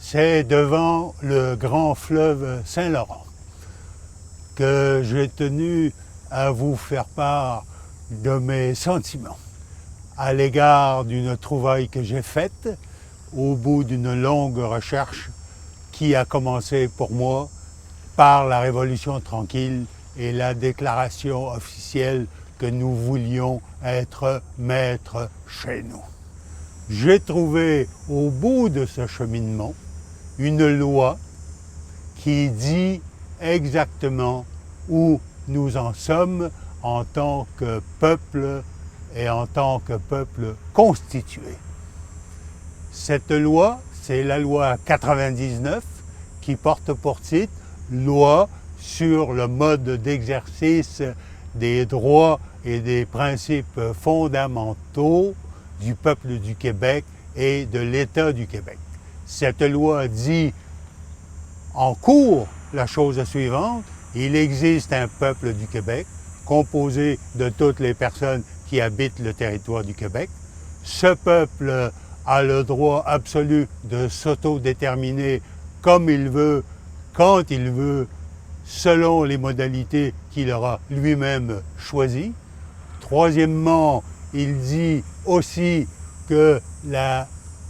c'est devant le grand fleuve Saint-Laurent que j'ai tenu à vous faire part de mes sentiments à l'égard d'une trouvaille que j'ai faite au bout d'une longue recherche qui a commencé pour moi par la Révolution tranquille et la déclaration officielle que nous voulions être maîtres chez nous. J'ai trouvé au bout de ce cheminement une loi qui dit exactement où nous en sommes en tant que peuple et en tant que peuple constitué. Cette loi, c'est la loi 99 qui porte pour titre « Loi sur le mode d'exercice des droits et des principes fondamentaux du peuple du Québec et de l'État du Québec ». Cette loi dit en cours la chose suivante: il existe un peuple du Québec composé de toutes les personnes qui habitent le territoire du Québec. Ce peuple a le droit absolu de s'autodéterminer comme il veut, quand il veut, selon les modalités qu'il aura lui-même choisies. Troisièmement, il dit aussi que la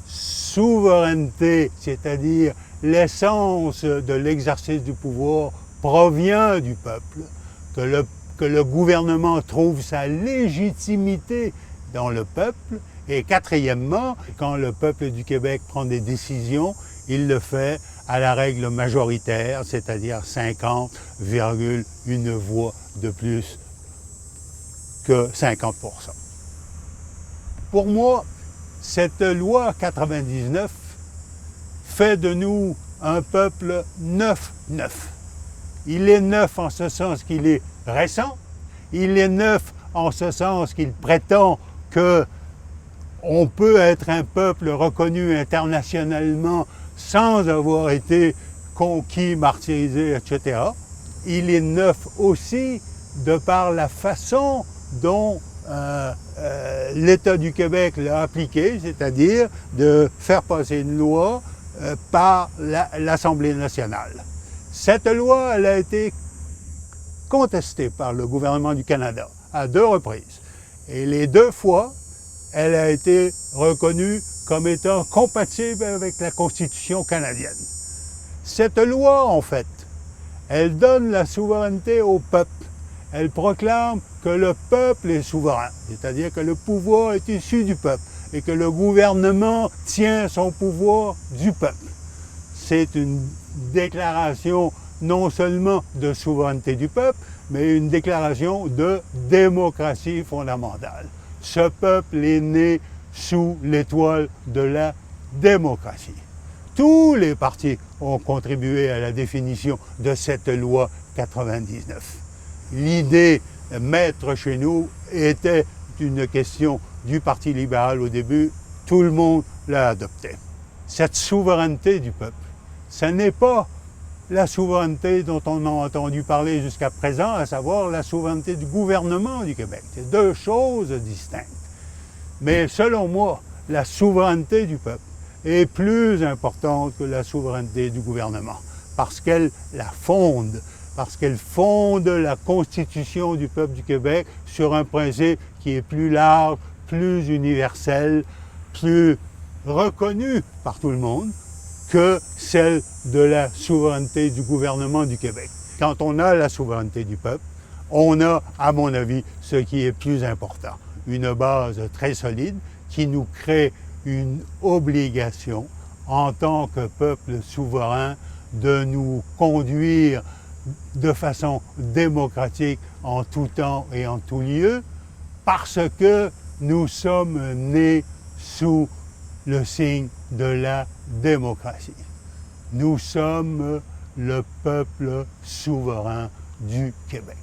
souveraineté, c'est-à-dire l'essence de l'exercice du pouvoir, provient du peuple, que le gouvernement trouve sa légitimité dans le peuple. Et quatrièmement, quand le peuple du Québec prend des décisions, il le fait à la règle majoritaire, c'est-à-dire 50,1 voix de plus que 50%. Pour moi, cette loi 99 fait de nous un peuple neuf. Il est neuf en ce sens qu'il est récent, il est neuf en ce sens qu'il prétend qu'on peut être un peuple reconnu internationalement sans avoir été conquis, martyrisé, etc. Il est neuf aussi de par la façon dont l'État du Québec l'a appliqué, c'est-à-dire de faire passer une loi par l'Assemblée nationale. Cette loi, elle a été contestée par le gouvernement du Canada à 2 reprises. Et les 2 fois, elle a été reconnue comme étant compatible avec la Constitution canadienne. Cette loi, en fait, elle donne la souveraineté au peuple. Elle proclame que le peuple est souverain, c'est-à-dire que le pouvoir est issu du peuple et que le gouvernement tient son pouvoir du peuple. C'est une déclaration non seulement de souveraineté du peuple, mais une déclaration de démocratie fondamentale. Ce peuple est né sous l'étoile de la démocratie. Tous les partis ont contribué à la définition de cette loi 99. L'idée maître chez nous était une question du Parti libéral au début, tout le monde l'a adoptée. Cette souveraineté du peuple, ce n'est pas la souveraineté dont on a entendu parler jusqu'à présent, à savoir la souveraineté du gouvernement du Québec. C'est 2 choses distinctes. Mais selon moi, la souveraineté du peuple est plus importante que la souveraineté du gouvernement, parce qu'elle la fonde, parce qu'elle fonde la Constitution du peuple du Québec sur un principe qui est plus large, plus universel, plus reconnu par tout le monde que celle de la souveraineté du gouvernement du Québec. Quand on a la souveraineté du peuple, on a, à mon avis, ce qui est plus important, une base très solide qui nous crée une obligation en tant que peuple souverain de nous conduire de façon démocratique en tout temps et en tout lieu, parce que nous sommes nés sous le signe de la démocratie. Nous sommes le peuple souverain du Québec.